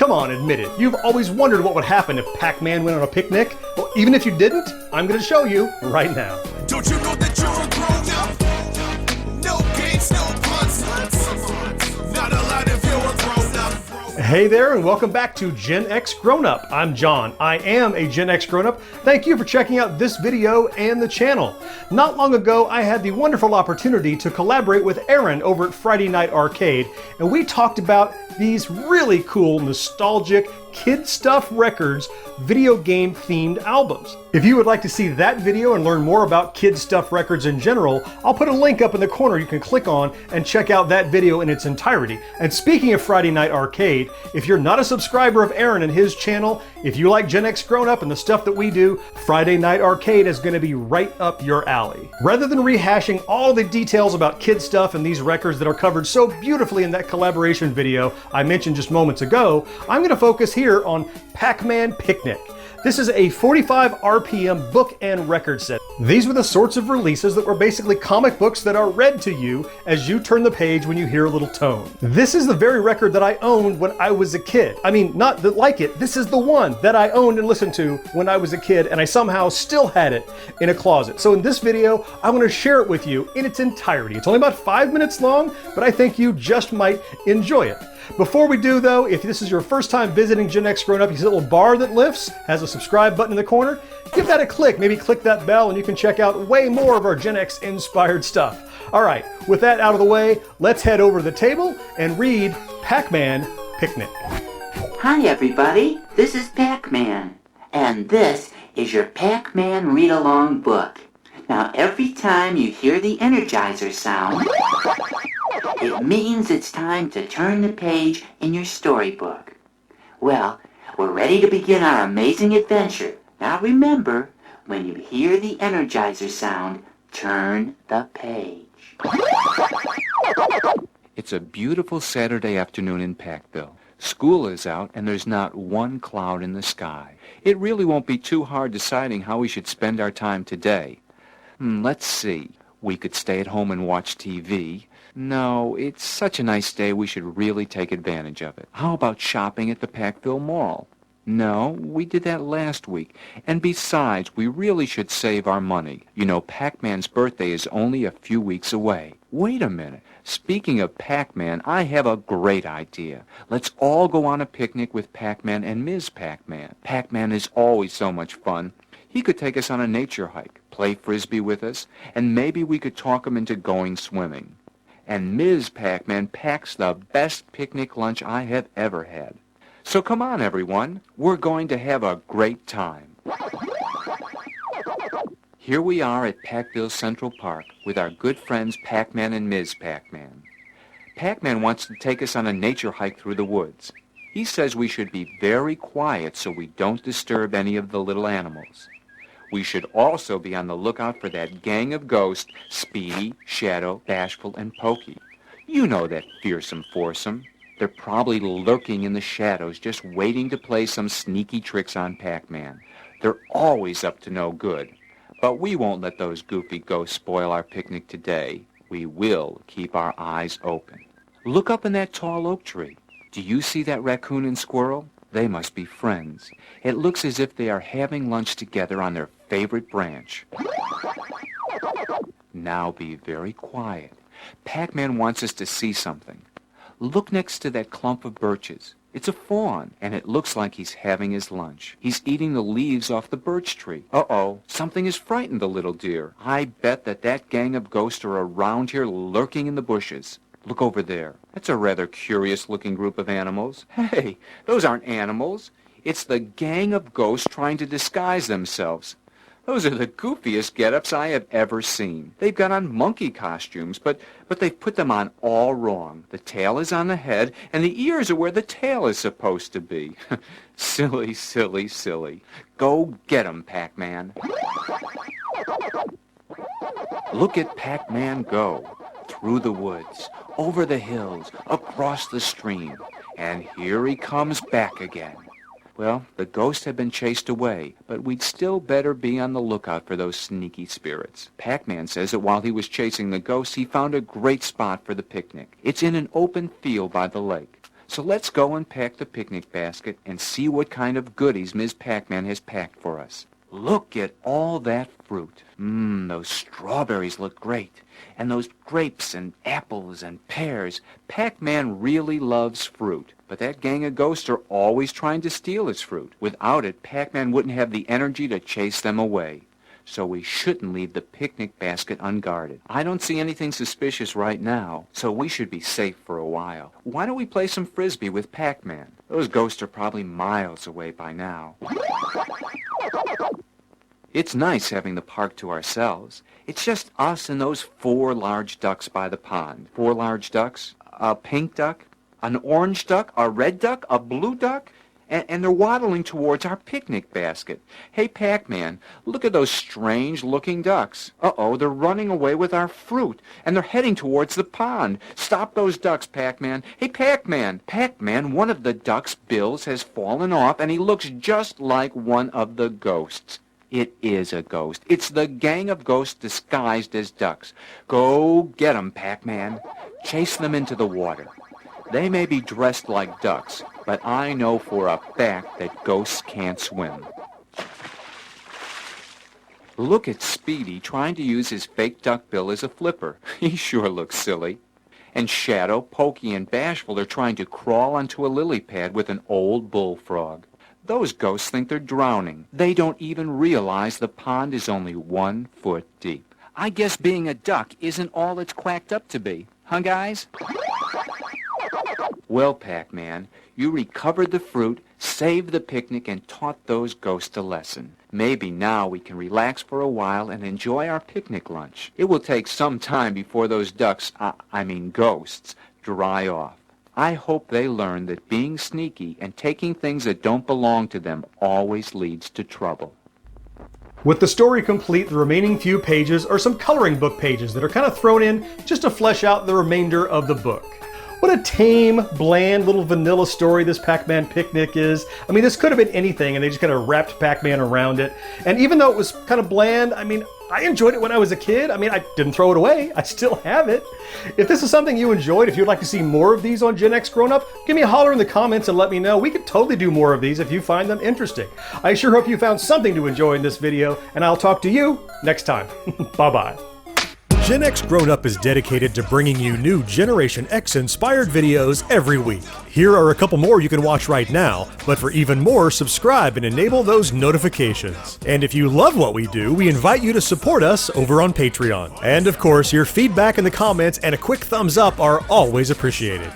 Come on, admit it. You've always wondered what would happen if Pac-Man went on a picnic. Well, even if you didn't, I'm going to show you right now. Don't you know that you're a grown-up? No games, no puns. Not allowed if you're a grown-up. Hey there, and welcome back to GenXGrownUp. I'm John. I am a Gen X grown-up. Thank you for checking out this video and the channel. Not long ago, I had the wonderful opportunity to collaborate with Aaron over at Friday Night Arcade, and we talked about these really cool, nostalgic, kid stuff records, video game themed albums. If you would like to see that video and learn more about kid stuff records in general, I'll put a link up in the corner you can click on and check out that video in its entirety. And speaking of Friday Night Arcade, if you're not a subscriber of Aaron and his channel, if you like Gen X Grown-Up and the stuff that we do, Friday Night Arcade is going to be right up your alley. Rather than rehashing all the details about kid stuff and these records that are covered so beautifully in that collaboration video I mentioned just moments ago, I'm going to focus here on Pac-Man Picnic. This is a 45 RPM book and record set. These were the sorts of releases that were basically comic books that are read to you as you turn the page when you hear a little tone. This is the very record that I owned when I was a kid. I mean, not that like it, this is the one that I owned and listened to when I was a kid, and I somehow still had it in a closet. So in this video, I want to share it with you in its entirety. It's only about 5 minutes long, but I think you just might enjoy it. Before we do though, if this is your first time visiting Gen X Grown Up, you see a little bar that lifts, has a subscribe button in the corner. Give that a click, maybe click that bell and you can check out way more of our Gen X inspired stuff. All right, with that out of the way, let's head over to the table and read Pac-Man Picnic. Hi everybody, this is Pac-Man, and this is your Pac-Man read-along book. Now every time you hear the Energizer sound, it means it's time to turn the page in your storybook. Well, we're ready to begin our amazing adventure. Now remember, when you hear the Energizer sound, turn the page. It's a beautiful Saturday afternoon in Packville. School is out and there's not one cloud in the sky. It really won't be too hard deciding how we should spend our time today. Let's see. We could stay at home and watch TV. No, it's such a nice day we should really take advantage of it. How about shopping at the Packville Mall? No, we did that last week. And besides, we really should save our money. You know, Pac-Man's birthday is only a few weeks away. Wait a minute. Speaking of Pac-Man, I have a great idea. Let's all go on a picnic with Pac-Man and Ms. Pac-Man. Pac-Man is always so much fun. He could take us on a nature hike, play Frisbee with us, and maybe we could talk him into going swimming. And Ms. Pac-Man packs the best picnic lunch I have ever had. So come on, everyone. We're going to have a great time. Here we are at Packville Central Park with our good friends Pac-Man and Ms. Pac-Man. Pac-Man wants to take us on a nature hike through the woods. He says we should be very quiet so we don't disturb any of the little animals. We should also be on the lookout for that gang of ghosts, Speedy, Shadow, Bashful, and Pokey. You know that fearsome foursome. They're probably lurking in the shadows, just waiting to play some sneaky tricks on Pac-Man. They're always up to no good. But we won't let those goofy ghosts spoil our picnic today. We will keep our eyes open. Look up in that tall oak tree. Do you see that raccoon and squirrel? They must be friends. It looks as if they are having lunch together on their favorite branch. Now be very quiet. Pac-Man wants us to see something. Look next to that clump of birches. It's a fawn, and it looks like he's having his lunch. He's eating the leaves off the birch tree. Uh-oh, something has frightened the little deer. I bet that gang of ghosts are around here lurking in the bushes. Look over there. That's a rather curious-looking group of animals. Hey, those aren't animals. It's the gang of ghosts trying to disguise themselves. Those are the goofiest get-ups I have ever seen. They've got on monkey costumes, but they've put them on all wrong. The tail is on the head, and the ears are where the tail is supposed to be. Silly, silly, silly. Go get 'em, Pac-Man. Look at Pac-Man go. Through the woods, over the hills, across the stream. And here he comes back again. Well, the ghosts have been chased away, but we'd still better be on the lookout for those sneaky spirits. Pac-Man says that while he was chasing the ghosts, he found a great spot for the picnic. It's in an open field by the lake. So let's go and pack the picnic basket and see what kind of goodies Ms. Pac-Man has packed for us. Look at all that fruit. Those strawberries look great. And those grapes and apples and pears. Pac-Man really loves fruit. But that gang of ghosts are always trying to steal his fruit. Without it, Pac-Man wouldn't have the energy to chase them away. So we shouldn't leave the picnic basket unguarded. I don't see anything suspicious right now, so we should be safe for a while. Why don't we play some frisbee with Pac-Man? Those ghosts are probably miles away by now. It's nice having the park to ourselves. It's just us and those 4 large ducks by the pond. 4 large ducks? A pink duck? An orange duck? A red duck? A blue duck? And they're waddling towards our picnic basket. Hey, Pac-Man, look at those strange-looking ducks. Uh-oh, they're running away with our fruit, and they're heading towards the pond. Stop those ducks, Pac-Man. Hey, Pac-Man. Pac-Man, one of the duck's bills has fallen off, and he looks just like one of the ghosts. It is a ghost. It's the gang of ghosts disguised as ducks. Go get 'em, Pac-Man. Chase them into the water. They may be dressed like ducks, but I know for a fact that ghosts can't swim. Look at Speedy trying to use his fake duck bill as a flipper. He sure looks silly. And Shadow, Pokey, and Bashful are trying to crawl onto a lily pad with an old bullfrog. Those ghosts think they're drowning. They don't even realize the pond is only 1 foot deep. I guess being a duck isn't all it's quacked up to be. Huh, guys? Well, Pac-Man, you recovered the fruit, saved the picnic, and taught those ghosts a lesson. Maybe now we can relax for a while and enjoy our picnic lunch. It will take some time before those ducks, ghosts, dry off. I hope they learn that being sneaky and taking things that don't belong to them always leads to trouble. With the story complete, the remaining few pages are some coloring book pages that are kind of thrown in just to flesh out the remainder of the book. What a tame, bland, little vanilla story this Pac-Man picnic is. I mean, this could have been anything, and they just kind of wrapped Pac-Man around it. And even though it was kind of bland, I mean, I enjoyed it when I was a kid. I mean, I didn't throw it away. I still have it. If this is something you enjoyed, if you'd like to see more of these on Gen X Grown Up, give me a holler in the comments and let me know. We could totally do more of these if you find them interesting. I sure hope you found something to enjoy in this video, and I'll talk to you next time. Bye-bye. Gen X Grown Up is dedicated to bringing you new Generation X inspired videos every week. Here are a couple more you can watch right now, but for even more, subscribe and enable those notifications. And if you love what we do, we invite you to support us over on Patreon. And of course, your feedback in the comments and a quick thumbs up are always appreciated.